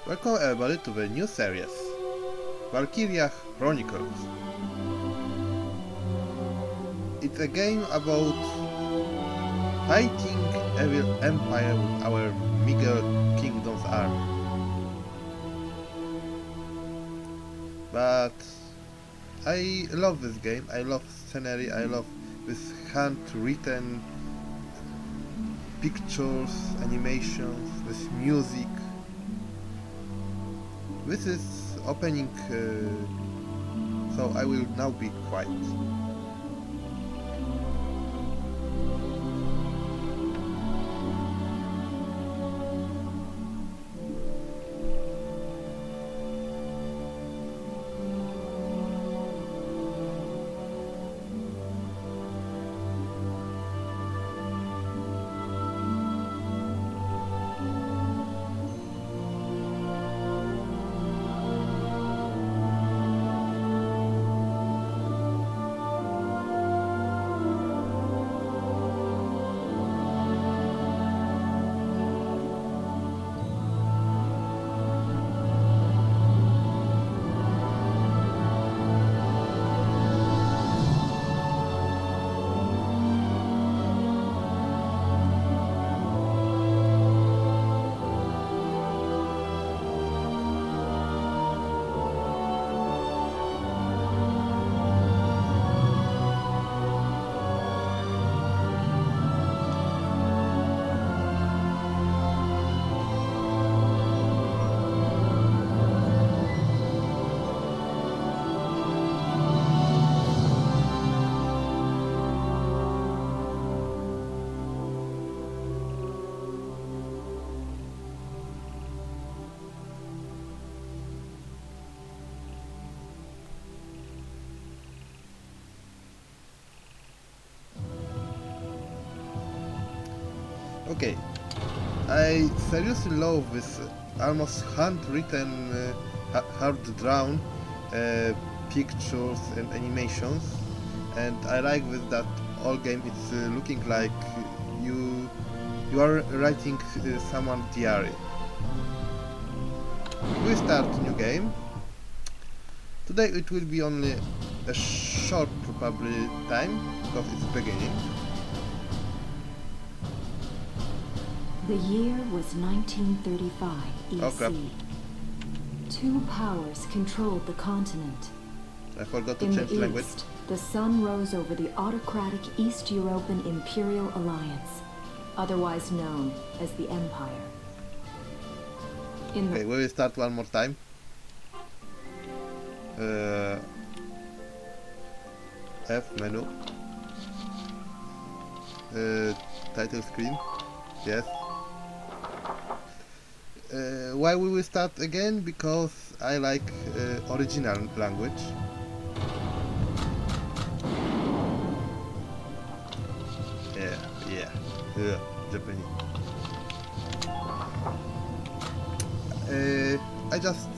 Welcome everybody to the new series, Valkyria Chronicles. It's a game about fighting evil empire with our meager kingdom's army. But I love this game, I love scenery, I love this handwritten pictures, animations, this music. This is opening, so I will now be quiet. Okay, I seriously love this almost handwritten, hard-drawn pictures and animations, and I like with that all game it's looking like you are writing someone's diary. We start new game. Today it will be only a short probably time because it's beginning. The year was 1935 EC. Oh crap. Two powers controlled the continent. I forgot to In change the language. east, the sun rose over the autocratic East European Imperial Alliance, otherwise known as the Empire. In Okay, we will start one more time. F menu. Title screen. Yes. Why we will start again? Because I like original language. Yeah, Japanese. I just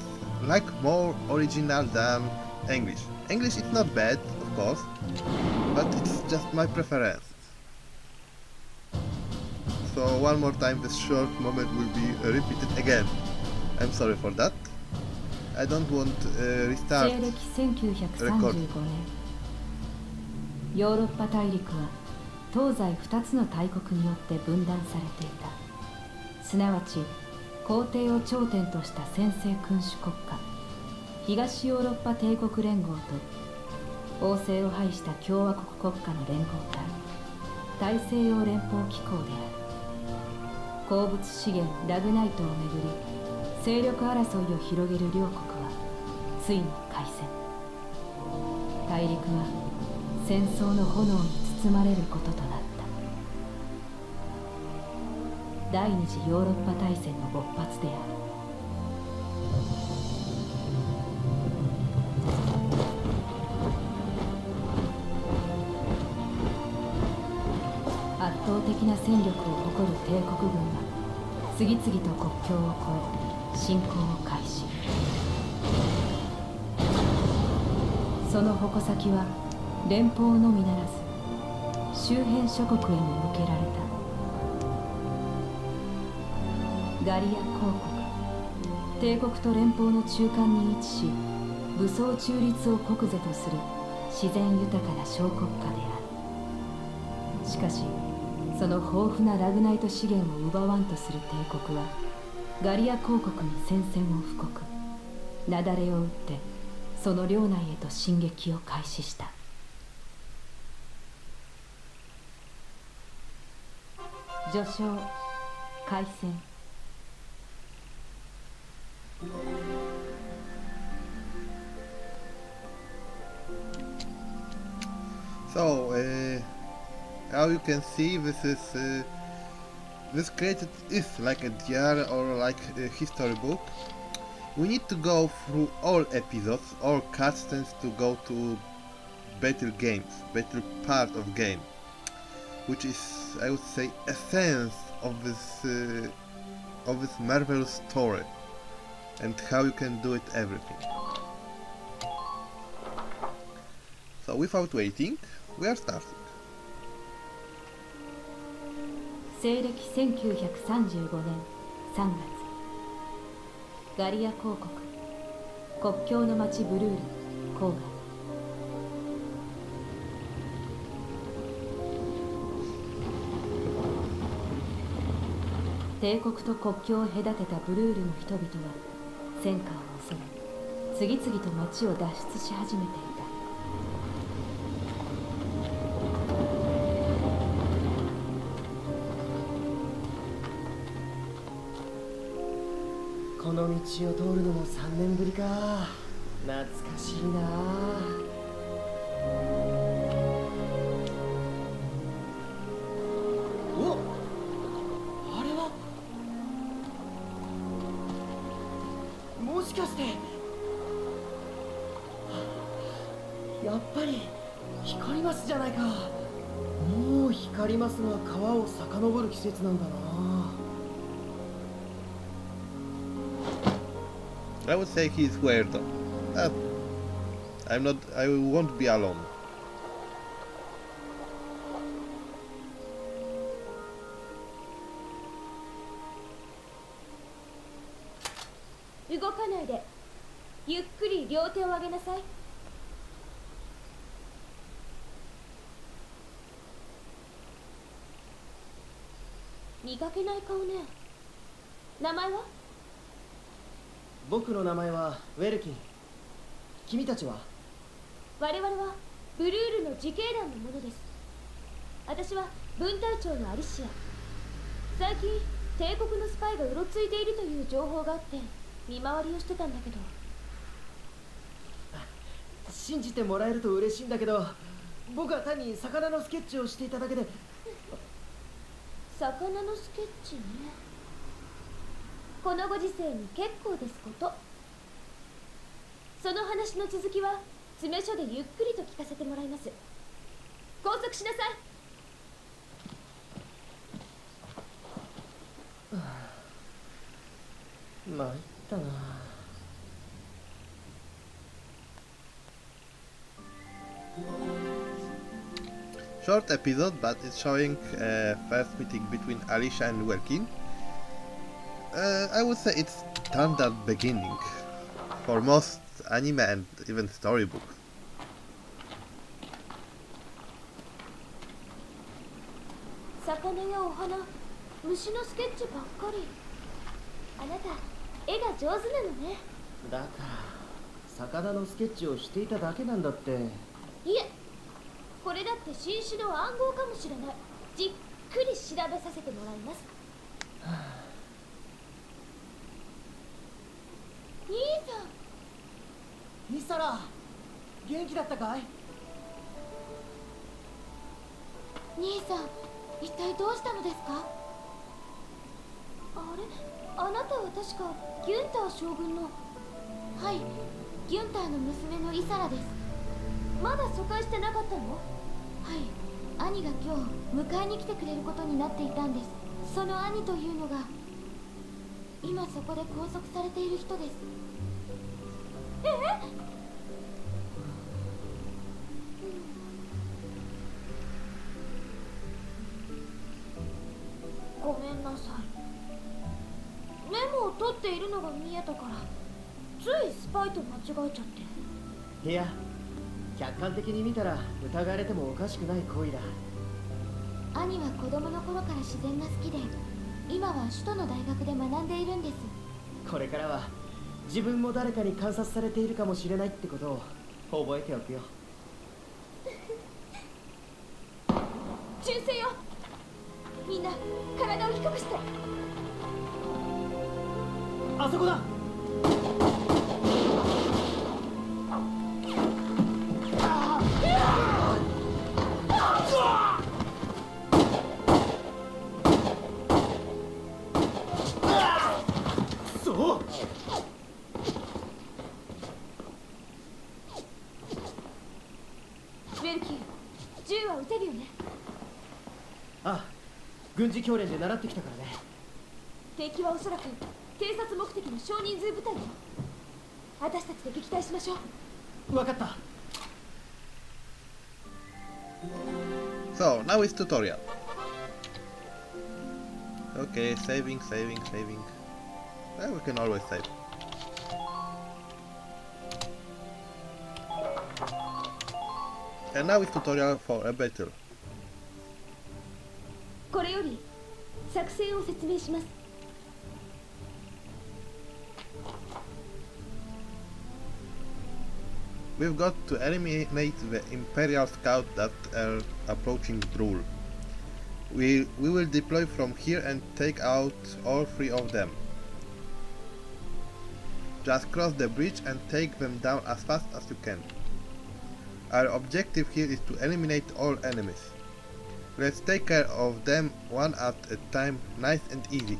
like more original than English. English is not bad, of course, but it's just my preference. So one more time this short moment will be repeated again. I'm sorry for that. I don't want restart 西暦 record. 1935年、ヨーロッパ大陸は東西2つの大国によって分断されていた。すなわち皇帝を頂点とした専制君主国家、東ヨーロッパ帝国連合と王政を排した共和国国家の連合体、大西洋連邦機構である。鉱物資源ラグナイトをめぐり勢力争いを広げる両国はついに開戦。大陸は戦争の炎に包まれることとなった。第二次ヨーロッパ大戦の勃発である。圧倒的な戦力を誇る帝国軍は次々と国境を越え侵攻を開始。その矛先は連邦のみならず周辺諸国へも向けられた。ガリア公国、帝国と連邦の中間に位置し、武装中立を国是とする自然豊かな小国家である。しかしその豊富なラグナイト資源を奪わんとする帝国はガリア公国に宣戦を布告、雪崩を打ってその領内へと進撃を開始した。序章開戦。So, how you can see, this created is like a diary or like a history book. We need to go through all episodes, all cutscenes to go to battle games, battle part of game, which is, I would say, essence of this marvelous story, and how you can do it everything. So without waiting, we are starting. 西暦1935年3月、ガリア公国国境の町ブルール郊外。帝国と国境を隔てたブルールの人々は戦火を恐れ、次々と町を脱出し始めていた。この道を通るのも3年ぶりか。懐かしいな。お、あれはもしかして、やっぱり光りますじゃないか。もう光りますが川を遡る季節なんだな。I would say he's weird. I won't be alone. 動かないで。ゆっくり両手を上げなさい。見かけない顔ね。名前は？僕の名前はウェルキン。君たちは？我々はブルールの自警団の者です。私は分隊長のアリシア。最近帝国のスパイがうろついているという情報があって見回りをしてたんだけど。信じてもらえると嬉しいんだけど、僕は単に魚のスケッチをしていただけで。魚のスケッチね。このご時世に結構ですこと。その話の続きは詰め所でゆっくりと聞かせてもらいます。拘束しなさい。参ったな。Short episode, but it's showing first meeting between Alicia and Welkin. I would say it's standard beginning for most anime and even storybooks. 魚やお花、虫のスケッチばっかり。あなた、絵が上手なのね。だから魚のスケッチをしていただけなんだって。いえ、これだって新種の暗号かもしれない。じっくり調べさせてもらいます。兄さん。ミサラ、元気だったかい？兄さん、一体どうしたのですか？あれ、あなたは確かギュンター将軍の。はい、ギュンターの娘のイサラです。まだ疎開してなかったの？はい、兄が今日迎えに来てくれることになっていたんです。その兄というのが今そこで拘束されている人です。ごめんなさい。メモを撮っているのが見えたからついスパイと間違えちゃって。いや、客観的に見たら疑われてもおかしくない行為だ。兄は子供の頃から自然が好きで、今は首都の大学で学んでいるんです。これからは自分も誰かに観察されているかもしれないってことを覚えておくよ。銃声よ、みんな体を低くして。あそこだ。そうウェルキー、銃は撃てるよね。ああ、軍事教練で習ってきたからね。敵はおそらく偵察目的の少人数部隊よ。私たちで撃退しましょう。わかった。 So, now is tutorial. Okay, saving. Well, we can always save. And now is tutorial for a battle. これより作戦を説明します。We've got to eliminate the Imperial Scout that are approaching Drool. We will deploy from here and take out all 3 of them. Just cross the bridge and take them down as fast as you can. Our objective here is to eliminate all enemies. Let's take care of them one at a time, nice and easy.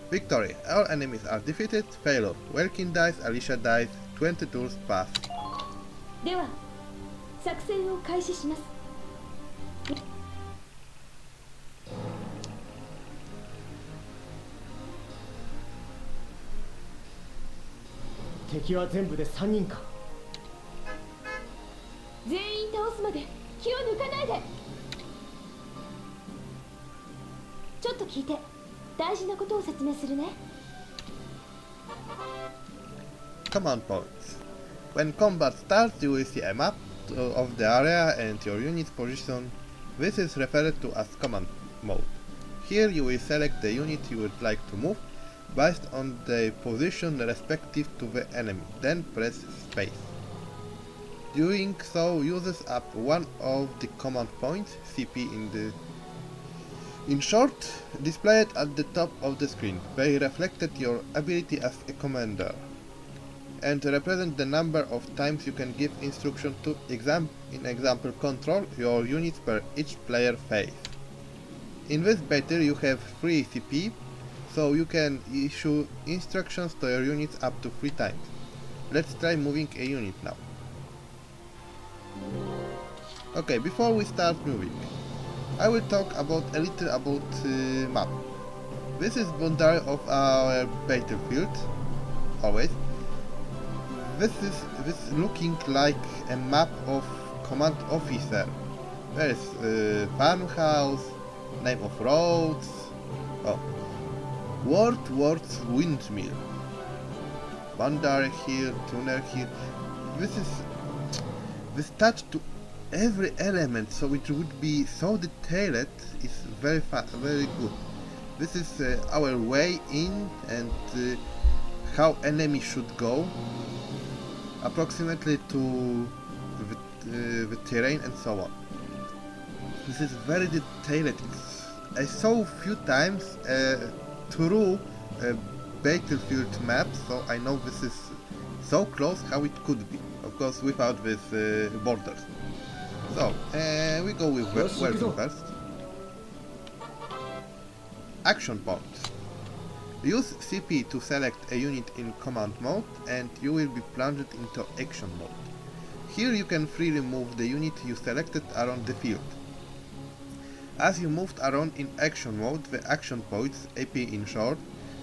Victory. All enemies are defeated. Failure. Welkin dies, Alicia dies. 20 turns pass. では作戦を開始します。敵は全部で3人か。全員倒すまで気を抜かないで。ちょっと聞いて、大事なことを説明するね。Command points. When combat starts, you will see a map of the area and your unit's position. This is referred to as command mode. Here you will select the unit you would like to move based on the position respective to the enemy, then press space. Doing so uses up one of the command points, CP in short, displayed at the top of the screen. They reflected your ability as a commander and represent the number of times you can give instruction to example control your units per each player phase. In this battle you have 3 CP, so you can issue instructions to your units up to 3 times. Let's try moving a unit now. Okay, before we start moving, I will talk a little about map. This is boundary of our battlefield, always. This is looking like a map of command officer. There is farmhouse, name of roads, Words windmill, boundary here, tunnel here. This touch to every element, so it would be so detailed. It's very good. This is our way in and how enemy should go, approximately to the terrain and so on. This is very detailed. I saw few times through battlefield maps, so I know this is so close how it could be. Of course, without these borders. So, we go with Welkin first. Action points. Use CP to select a unit in command mode and you will be plunged into action mode. Here you can freely move the unit you selected around the field. As you moved around in action mode, the action points, AP in short,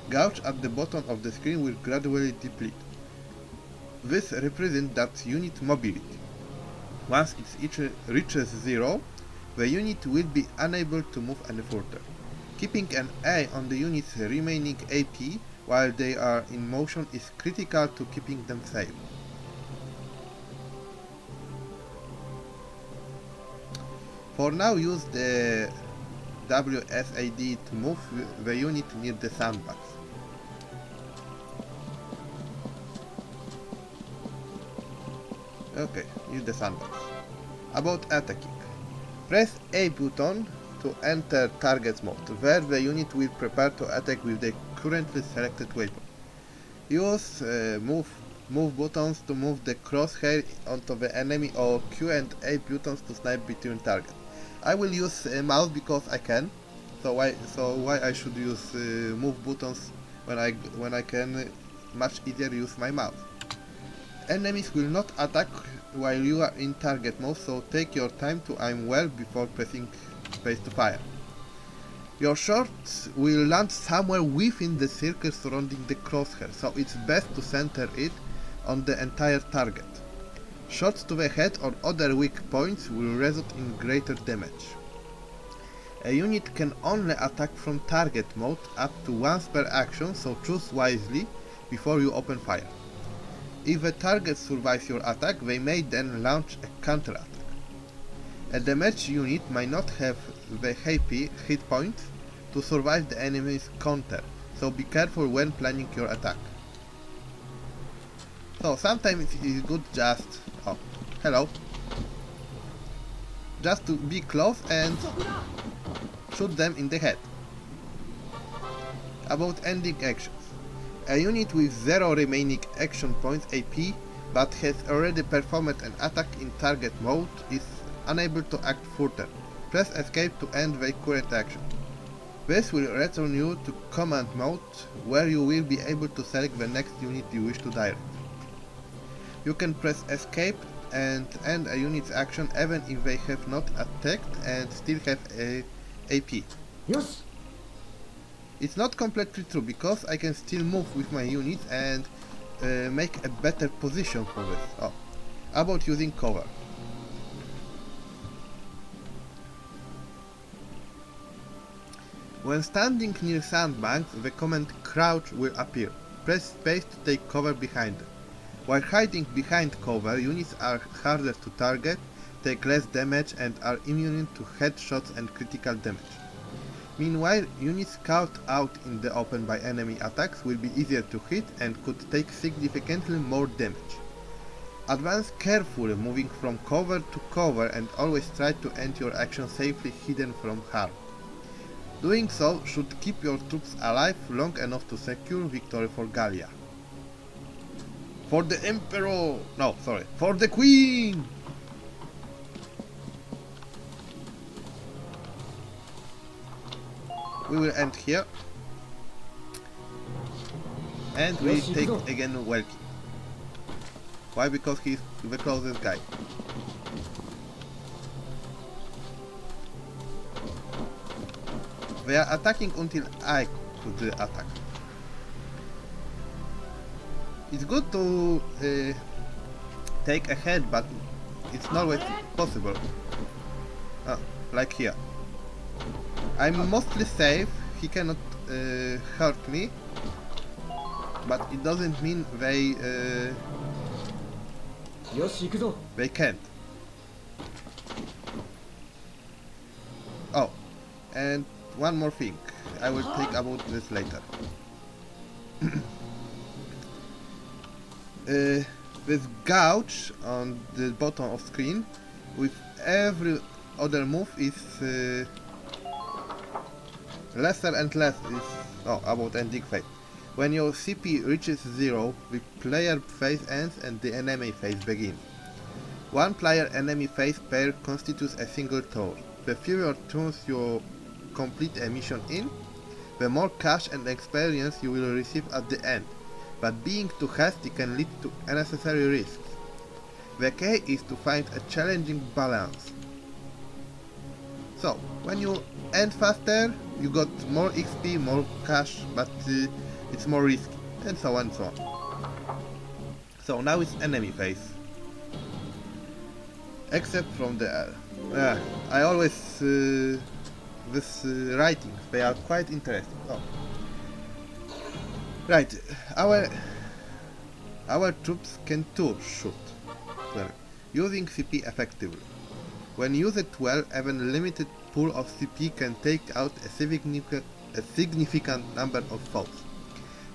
gauge at the bottom of the screen will gradually deplete. This represents that unit mobility. Once it reaches 0, the unit will be unable to move any further. Keeping an eye on the unit's remaining AP while they are in motion is critical to keeping them safe. For now, use the WSAD to move the unit near the sandbox. Okay, near the sandbox. About attacking. Press A button to enter target mode, where the unit will prepare to attack with the currently selected weapon. Use move buttons to move the crosshair onto the enemy, or Q and A buttons to snipe between targets. I will use mouse because I can. So why I should use move buttons when I can much easier use my mouse. Enemies will not attack while you are in target mode, so take your time to aim well before pressing space to fire. Your shots will land somewhere within the circle surrounding the crosshair, so it's best to center it on the entire target. Shots to the head or other weak points will result in greater damage. A unit can only attack from target mode up to once per action, so choose wisely before you open fire. If a target survives your attack, they may then launch a counter-attack. A damaged unit might not have the HP hit points to survive the enemy's counter, so be careful when planning your attack. So sometimes it is good just... oh, hello. Just to be close and shoot them in the head. About ending actions. A unit with 0 remaining action points AP but has already performed an attack in target mode is unable to act further. Press escape to end the current action. This will return you to command mode, where you will be able to select the next unit you wish to direct. You can press escape and end a unit's action even if they have not attacked and still have a AP. Yes. It's not completely true, because I can still move with my unit and make a better position for this. Oh, about using cover. When standing near sandbanks, the command crouch will appear. Press space to take cover behind it. While hiding behind cover, units are harder to target, take less damage, and are immune to headshots and critical damage. Meanwhile, units caught out in the open by enemy attacks will be easier to hit and could take significantly more damage. Advance carefully, moving from cover to cover, and always try to end your action safely hidden from harm. Doing so should keep your troops alive long enough to secure victory for Gallia. For the Emperor! No, sorry, for the Queen! We will end here. And we take again Valkyria. Why? Because he's the closest guy. They are attacking until I could attack. It's good to take a head, but it's not always possible. Like here. I'm mostly safe, he cannot hurt me, but it doesn't mean they can't. Oh, and one more thing, I will think about this later. This gouge on the bottom of screen with every other move is lesser and less is about ending phase. When your CP reaches 0, the player phase ends and the enemy phase begins. One player enemy phase pair constitutes a single tour. The fewer turns you complete a mission in, the more cash and experience you will receive at the end, but being too hasty can lead to unnecessary risks. The key is to find a challenging balance. So, when you end faster, you got more XP, more cash, but it's more risky, and so on and so on. So now it's enemy phase. Except from the... I always... the these writings. They are quite interesting. Oh. Right, our troops can too shoot well, using CP effectively. When used well, even a limited pool of CP can take out a significant number of foes.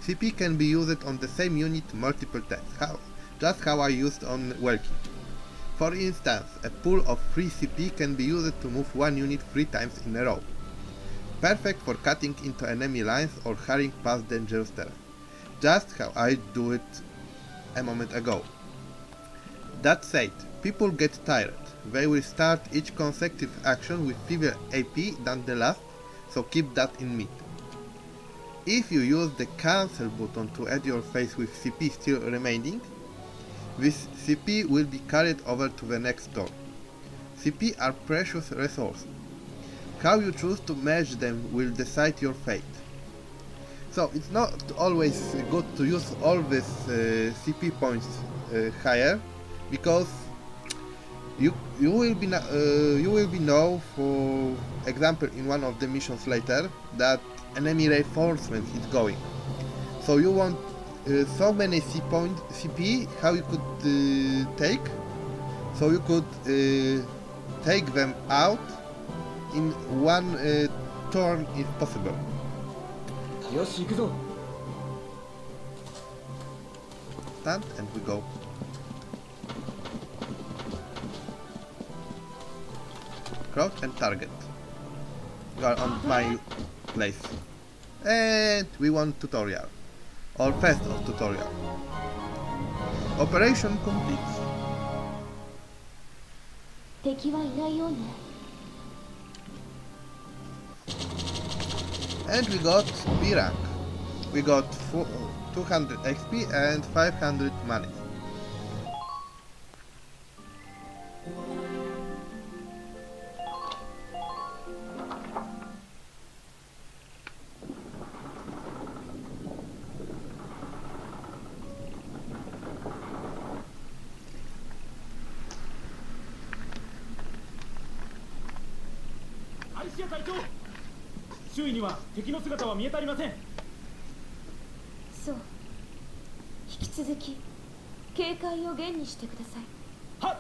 CP can be used on the same unit multiple times, just how I used on Valkyria. For instance, a pool of 3 CP can be used to move one unit 3 times in a row. Perfect for cutting into enemy lines or hurrying past dangerous terrain. Just how I do it a moment ago. That said, people get tired. They will start each consecutive action with fewer AP than the last, so keep that in mind. If you use the cancel button to add your phase with CP still remaining, this CP will be carried over to the next turn. CP are precious resources. How you choose to manage them will decide your fate. So it's not always good to use all these CP points higher, because you will be know, for example, in one of the missions later, that enemy reinforcement is going. So you want so many CP how you could take, so you could take them out in one turn if possible. よし行くぞ。 Stand and we go. Crouch and target. You are on my place. And we want tutorial. Or first of tutorial. Operation complete. 敵はいないようね。 And we got B rank. We got 200 XP and 500 money. IC 隊長、周囲には敵の姿は見当たりません。そう。引き続き警戒を厳にしてください。はっ。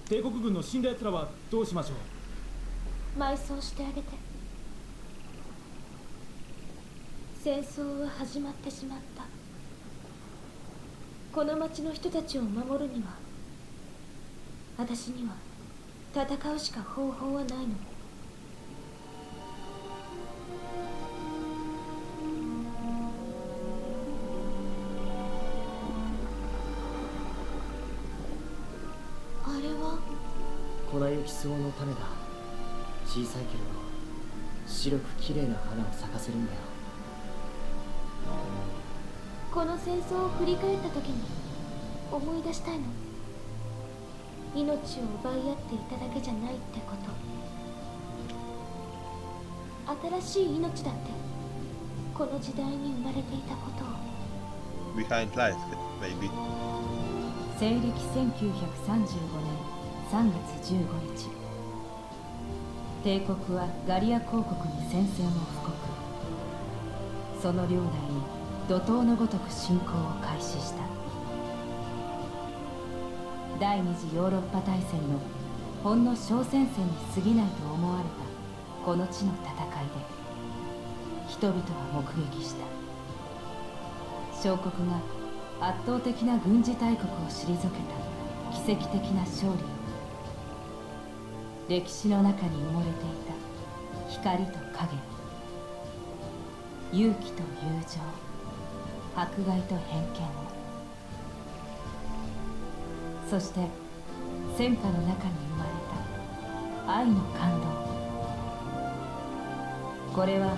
帝国軍の死んだ奴らはどうしましょう。埋葬してあげて。戦争は始まってしまった。この町の人たちを守るには、私には戦うしか方法はないの。あれは粉雪草の種だ。小さいけれど白く綺麗な花を咲かせるんだよ。この戦争を振り返った時に思い出したいの。命を奪い合っていただけじゃないってこと。新しい命だってこの時代に生まれていたことを。 Behind lies, baby. 西暦1935年3月15日、帝国はガリア公国に宣戦を布告。その領内に怒涛のごとく侵攻を開始した。第二次ヨーロッパ大戦のほんの小戦線に過ぎないと思われたこの地の戦いで、人々は目撃した。小国が圧倒的な軍事大国を退けた奇跡的な勝利を、歴史の中に埋もれていた光と影を、勇気と友情、迫害と偏見を、そして戦火の中に生まれた愛の感動。これは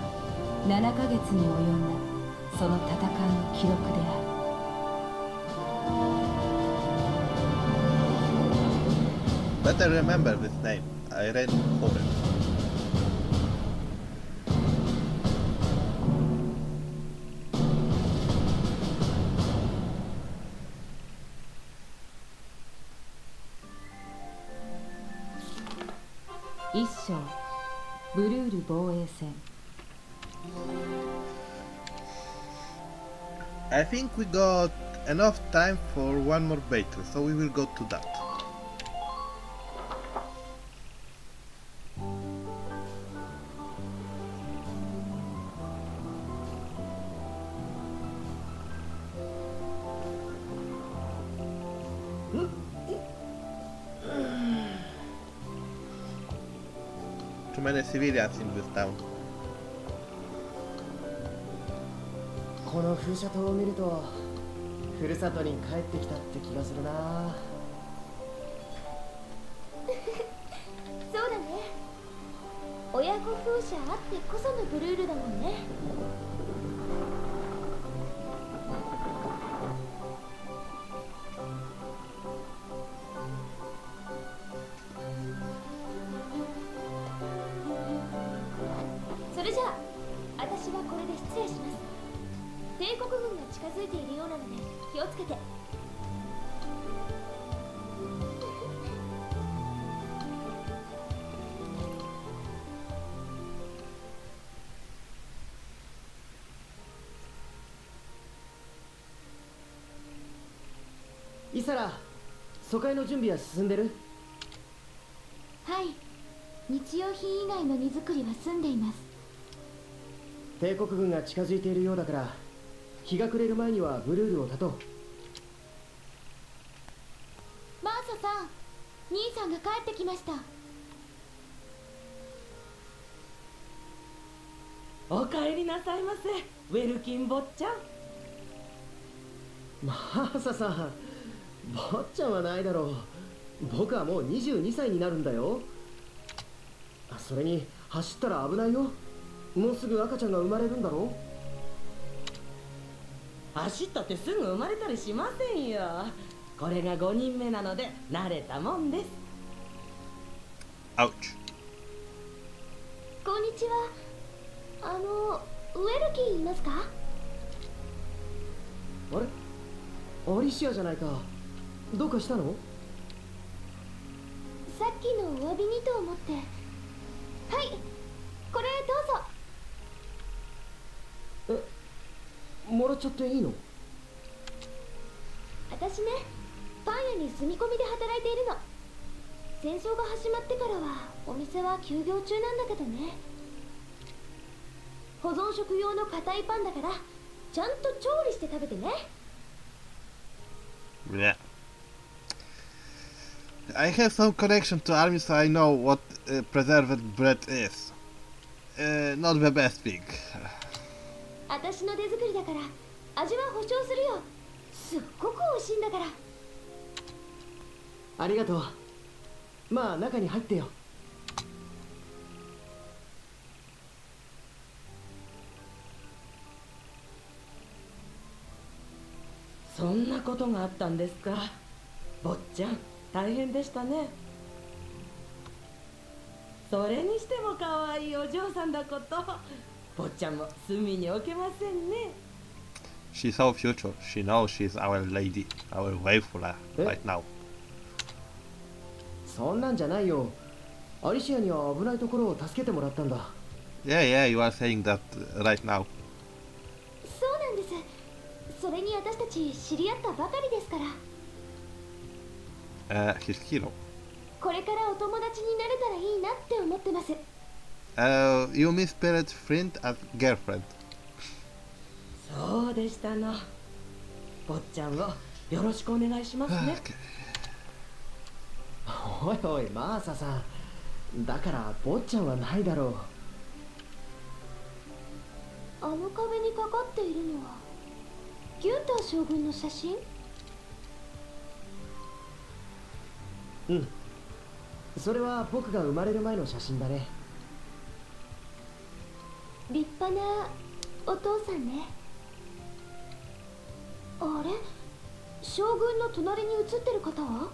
7ヶ月に及んだその戦いの記録である。Better remember this name, Irene Horen. ブルール防衛戦。 I think we got enough time for one more battle, so we will go to that. Too many civilians in this town. この風車塔を見るとふるさとに帰ってきたって気がするな。そうだね。親子風車あってこそのブルールだもんね。それじゃあ私はこれで失礼します。帝国軍が近づいているようなので気をつけて。イサラ、疎開の準備は進んでる？はい、日用品以外の荷造りは済んでいます。帝国軍が近づいているようだから日が暮れる前にはブルールを断とう。マーサさん、兄さんが帰ってきました。おかえりなさいませ、ウェルキン坊ちゃん。マーサさん、坊ちゃんはないだろう。僕はもう22歳になるんだよ。それに走ったら危ないよ。もうすぐ赤ちゃんが生まれるんだろう。走ったってすぐ生まれたりしませんよ。これが5人目なので慣れたもんです。 Ouch. こんにちは。ウェルキンいますか？あれ、アリシアじゃないか。どうかしたの？さっきのお詫びにと思って。はい、これどうぞ。もらっちゃっていいの？私ね、パン屋に住み込みで働いているの。戦争が始まってからはお店は休業中なんだけどね。保存食用の硬いパンだからちゃんと調理して食べてね。 Yeah. I have some connection to army, so I know what preserved bread is. Not the best thing. 私の手作りだから味は保証するよ。すっごく美味しいんだから。ありがとう。まあ中に入ってよ。そんなことがあったんですか。坊ちゃん、大変でしたね。それにしても可愛いお嬢さんだこと。坊ちゃんも隅に置けませんね。She's our future. She knows she's our lady, our waifu right now. そんなんじゃないよ。アリシアには危ないところを助けてもらったんだ。Yeah, yeah, you are saying that right now. そうなんです。それに私たち知り合ったばかりですから。His hero. これからお友達になれたらいいなって思ってます。You misspelled friend as girlfriend. そうでしたの。坊ちゃんをよろしくお願いしますね。おいおい、マーサさん。だから坊ちゃんはないだろう。あの壁にかかっているのはギュンター将軍の写真？うん。それは僕が生まれる前の写真だね。立派なお父さんね。あれ、将軍の隣に写ってる方は？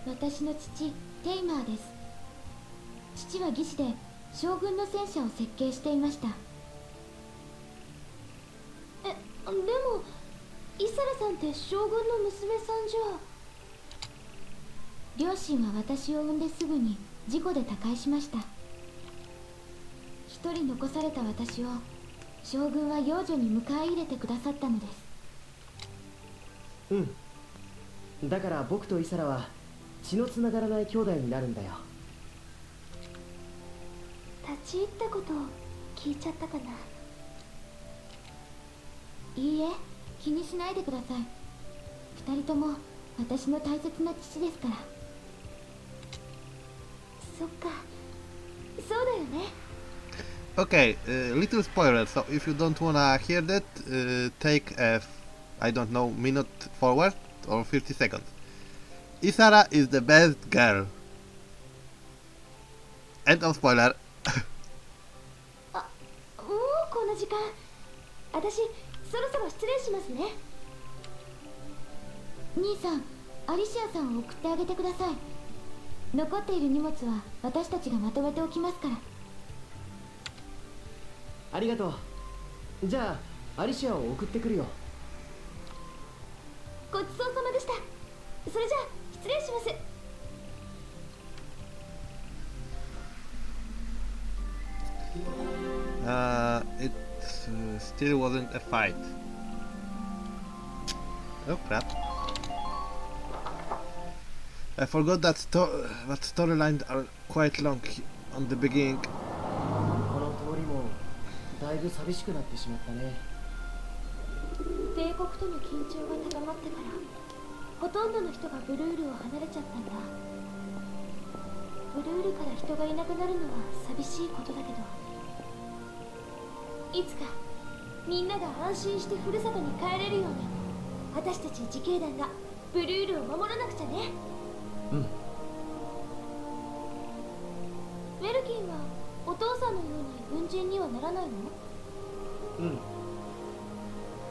私の父、テイマーです。父は技師で将軍の戦車を設計していました。でもイサラさんって将軍の娘さんじゃ。両親は私を産んですぐに事故で他界しました。一人残された私を将軍は養女に迎え入れてくださったのです。だから僕とイサラは血のつながらない兄弟になるんだよ。立ち入ったことを聞いちゃったかな。いいえ、気にしないでください。二人とも私の大切な父ですから。そっか、そうだよね。Okay, little spoiler, so if you don't wanna hear that, take a, I don't know, minute forward or 50 seconds. Isara is the best girl. End of spoiler. もうこんな時間。私、そろそろ失礼しますね。兄さん、アリシアさんを送ってあげてください。残っている荷物は私たちがまとめておきますから。ありがとう。じゃあアリシアを送ってくるよ。ごちそうさまでした。それじゃあ失礼します。It still wasn't a fight. Oh crap. I forgot that storylines are quite long on the beginning. この通りもだいぶ寂しくなってしまったね。帝国との緊張が高まってからほとんどの人がブルールを離れちゃったんだ。ブルールから人がいなくなるのは寂しいことだけど、いつかみんなが安心してふるさとに帰れるように私たち自警団がブルールを守らなくちゃね。ウェルキンはお父さんのように軍人にはならないの？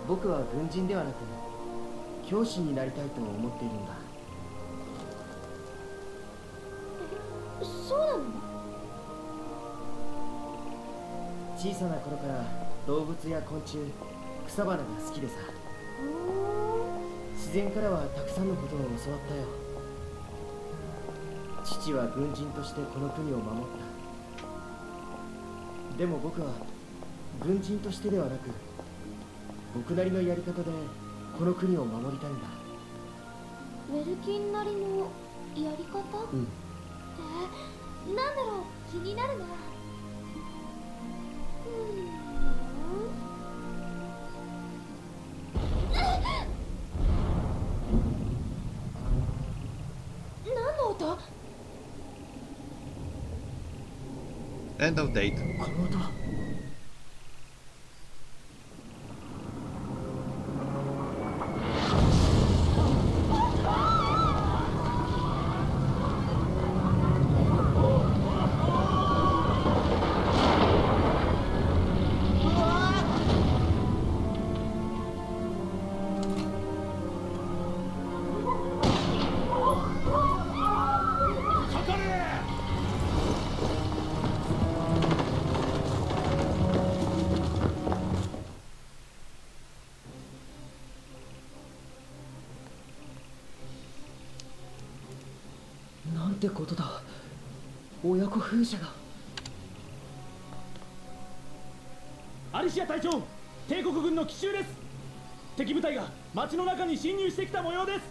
僕は軍人ではなく教師になりたいと思っているんだ。そうなの？小さな頃から動物や昆虫、草花が好きでさ、自然からはたくさんのことを教わったよ。父は軍人としてこの国を守った。でも僕は軍人としてではなく僕なりのやり方でこの国を守りたいんだ。ウェルキンなりのやり方？なんだろう、気になるな。何の音？ End of date. この音。なんてことだ。親子風車が。アリシア隊長、帝国軍の奇襲です。敵部隊が町の中に侵入してきた模様です。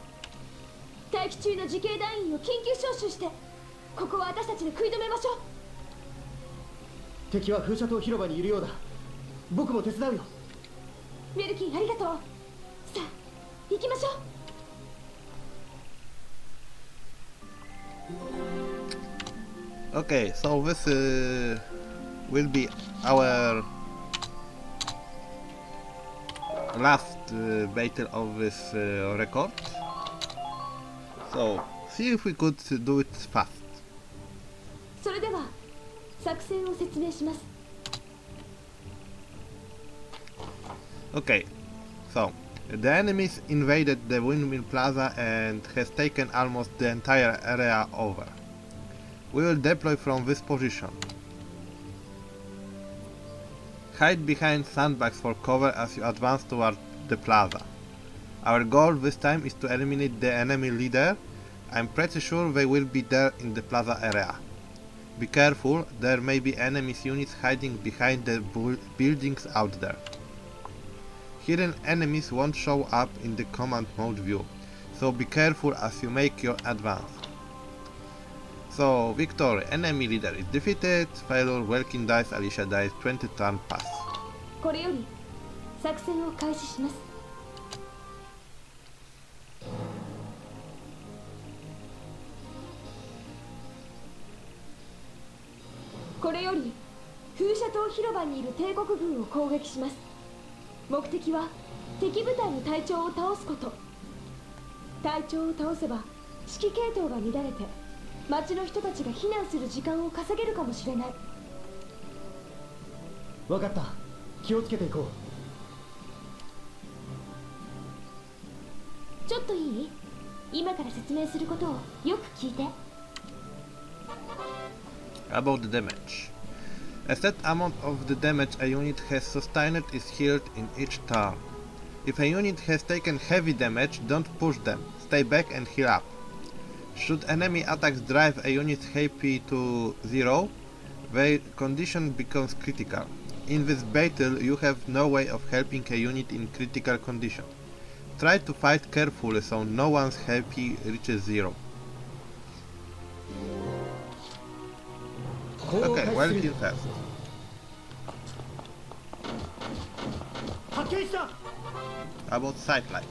待機中の自警団員を緊急招集して、ここは私たちで食い止めましょう。敵は風車塔広場にいるようだ。僕も手伝うよ。ウェルキン、ありがとう。さあ、行きましょう。Okay, so this will be our last battle of this record. So, see if we could do it fast. それでは作戦を説明します。 Okay, so the enemies invaded the Windmill Plaza and has taken almost the entire area over. We will deploy from this position. Hide behind sandbags for cover as you advance toward the plaza. Our goal this time is to eliminate the enemy leader. I'm pretty sure they will be there in the plaza area. Be careful, there may be enemy units hiding behind the buildings out there. Hidden enemies won't show up in the command mode view, so be careful as you make your advance. So, victory, enemy leader is defeated, failure, Welkin dies, Alicia dies, 20 turn pass. これより作戦を開始します。これより風車島広場にいる帝国軍を攻撃します。目的は敵部隊の隊長を倒すこと。隊長を倒せば指揮系統が乱れて町の人たちが避難する時間を稼げるかもしれない。分かった。気をつけていこちょっといい？今から説明することをよく聞いて。About the damage. A set amount of the damage a unit has sustained is healed in each turn. If a unit has taken heavy damage, don't push them, stay back and heal up. Should enemy attacks drive a unit's HP to 0, their condition becomes critical. In this battle, you have no way of helping a unit in critical condition. Try to fight carefully so no one's HP reaches 0. Okay, well kill first. 発見した。 About sightline.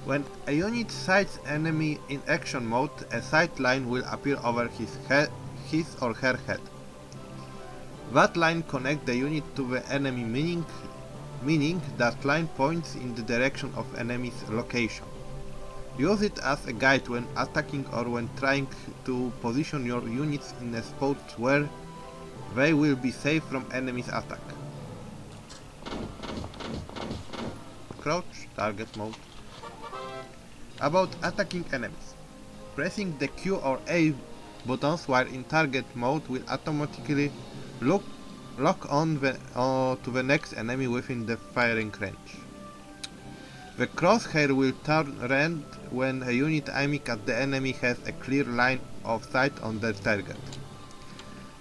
When a unit sights enemy in action mode, a sightline will appear over his or her head. That line connects the unit to the enemy, meaning that line points in the direction of enemy's location. Use it as a guide when attacking or when trying to position your units in a spot where they will be safe from enemy's attack. Crouch, target mode. About attacking enemies. Pressing the Q or A buttons while in target mode will automatically lock on to the next enemy within the firing range. The crosshair will turn red when a unit aiming at the enemy has a clear line of sight on the target.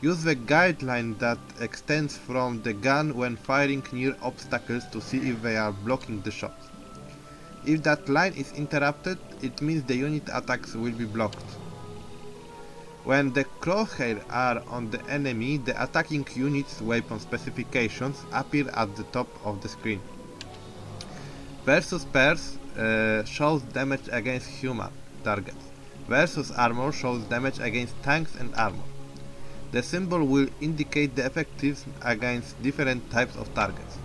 Use the guideline that extends from the gun when firing near obstacles to see if they are blocking the shot. If that line is interrupted, it means the unit attacks will be blocked. When the crosshair are on the enemy, the attacking unit's weapon specifications appear at the top of the screen. Versus pairs shows damage against human targets. Versus armor shows damage against tanks and armor. The symbol will indicate the effectiveness against different types of targets.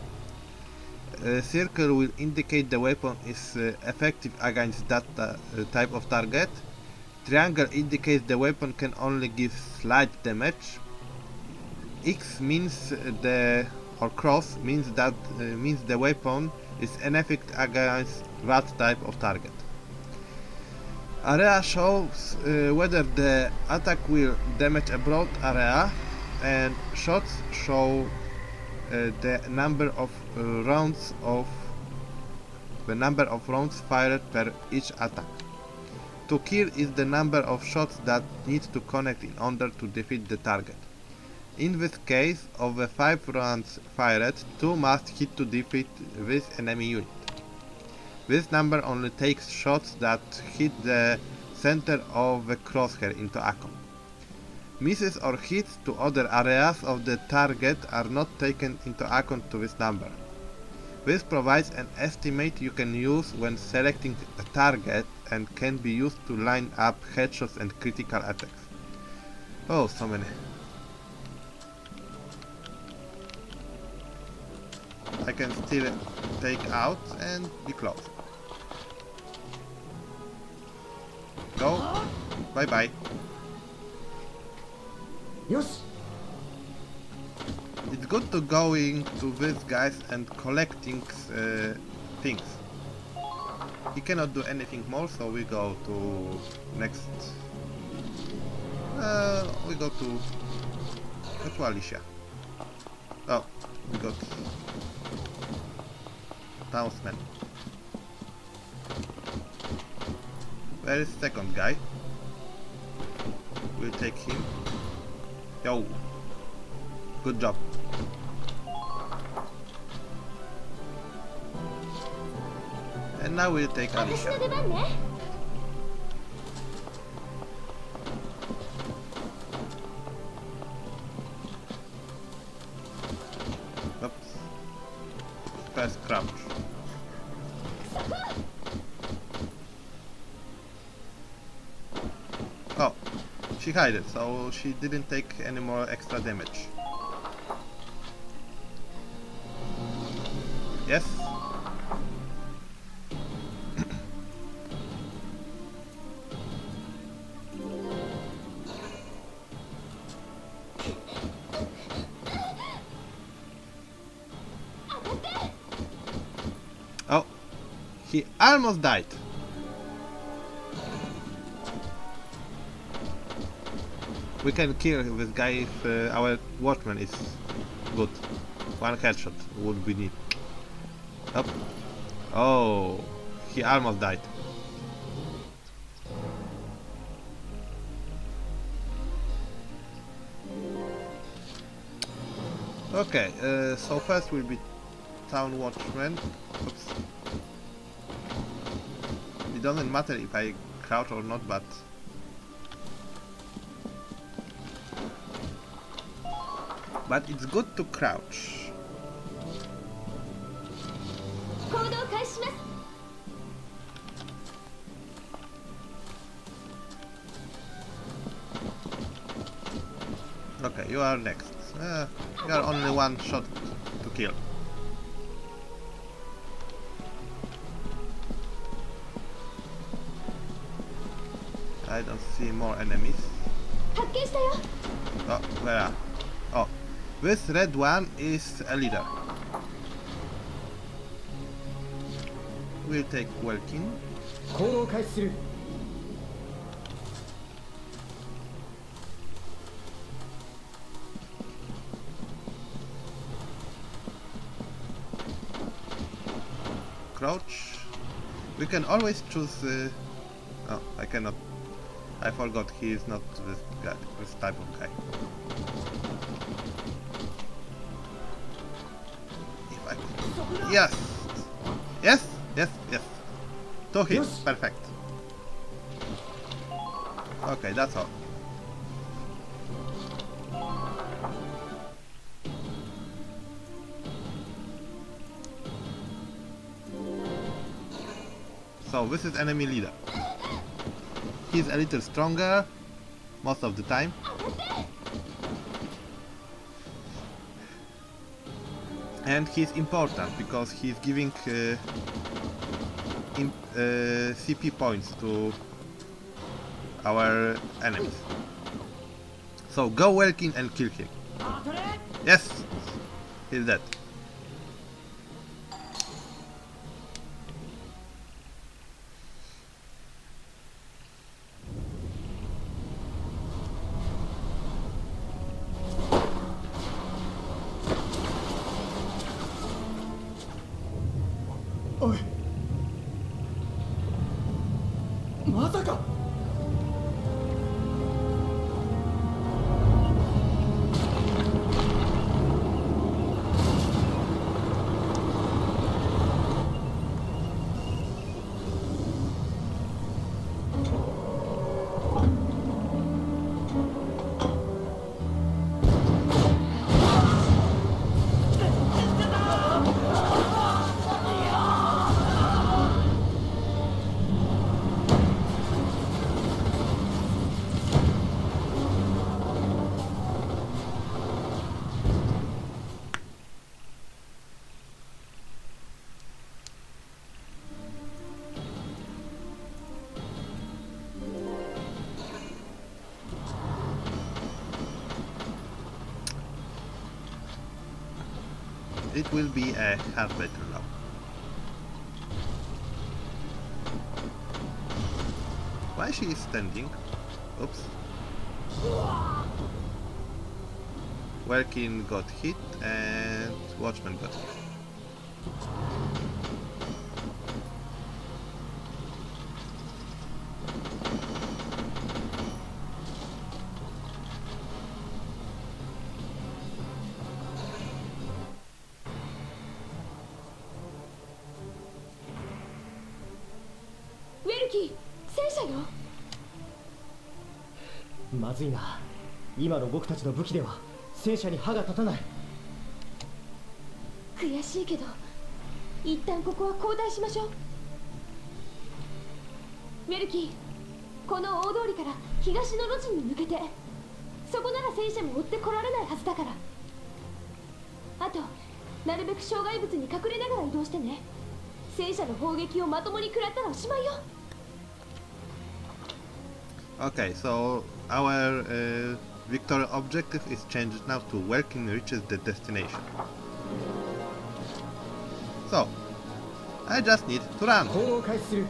A circle will indicate the weapon is effective against that type of target. Triangle indicates the weapon can only give slight damage. X means cross means the weapon is ineffective against that type of target. Area shows whether the attack will damage a broad area, and shots show the number of rounds fired per each attack. To kill is the number of shots that need to connect in order to defeat the target. In this case, of the 5 rounds fired, 2 must hit to defeat this enemy unit. This number only takes shots that hit the center of the crosshair into account. Misses or hits to other areas of the target are not taken into account to this number. This provides an estimate you can use when selecting a target and can be used to line up headshots and critical attacks. Oh, so many. I can still take out and be close. Go. Bye bye. よし。 It's good to going to these guys and collecting things. He cannot do anything more, so we go to next. We go to Alicia. Oh, we got townsman. Where is second guy? We'll take him. Yo. Good job. And now we'll take 私の Alicia. 出番ね。 Oops. First crouch. Oh, she hid, so she didn't take any more extra damage. Yes? Oh, he almost died. We can kill this guy if our watchman is good. One headshot would be neat. Up. Oh, he almost died. Okay, so first will be town watchman. Oops. It doesn't matter if I crouch or not, but it's good to crouch. 行動開始します。 Okay, you are next. You are only one shot to kill. I don't see more enemies. 発見したよ。 Oh, where are? Oh, this red one is a leader. We'll take Welkin. 行動開始する。 Crouch. We can always choose. Oh, I cannot. I forgot he is not this guy, this type of guy. If I could. Yes! Yes! Yes! Yes! 2 hits. Perfect. Okay, that's all. So this is enemy leader. He's a little stronger most of the time. And he's important because he's giving CP points to our enemies. So go Welkin and kill him. Yes! He's dead.おい。まさか。 It will be a hard battle now. Why she is standing? Oops. Welkin got hit and Watchman got hit. ルキー、戦車よ。まずいな。今の僕たちの武器では戦車に歯が立たない。悔しいけど一旦ここは交代しましょう。メルキー、この大通りから東の路地に抜けて、そこなら戦車も追ってこられないはずだから。あとなるべく障害物に隠れながら移動してね。戦車の砲撃をまともに食らったらおしまいよ。 Okay, so our victory objective is changed now to working reaches the destination. So, I just need to run. 行動を開始する。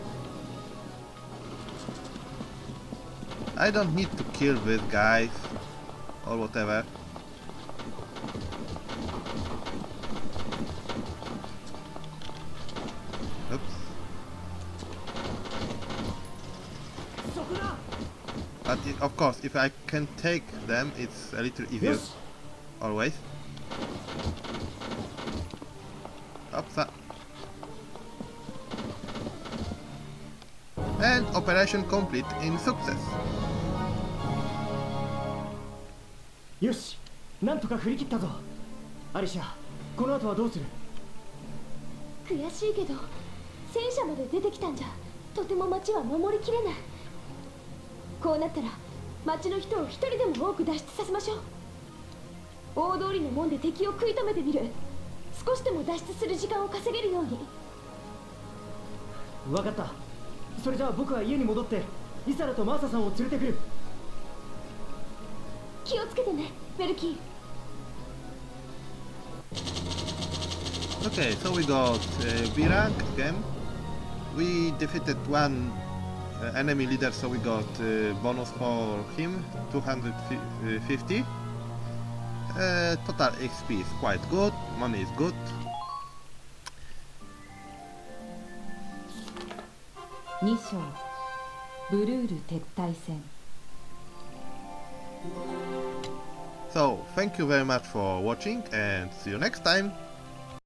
I don't need to kill these guys or whatever. Oops. そこだ。 But of course, if I can take them, it's a little よ easier. し。 Always. Oops. And operation complete in success. よし、なんとか振り切ったぞ。アリシャ、この後はどうする？悔しいけど戦車まで出てきたんじゃとても町は守りきれない。こうなったら町の人を一人でも多く脱出させましょう。大通りの門で敵を食い止めてみる。少しでも脱出する時間を稼げるように。わかった。それじゃあ僕は家に戻ってイサラとマーサさんを連れてくる。気をつけてね、メルキー。 Okay, so we got B rank again. We defeated one enemy leader, so we got bonus for him 250. Total XP is quite good, money is good. 2章ブルール撤退戦。 So, thank you very much for watching and see you next time.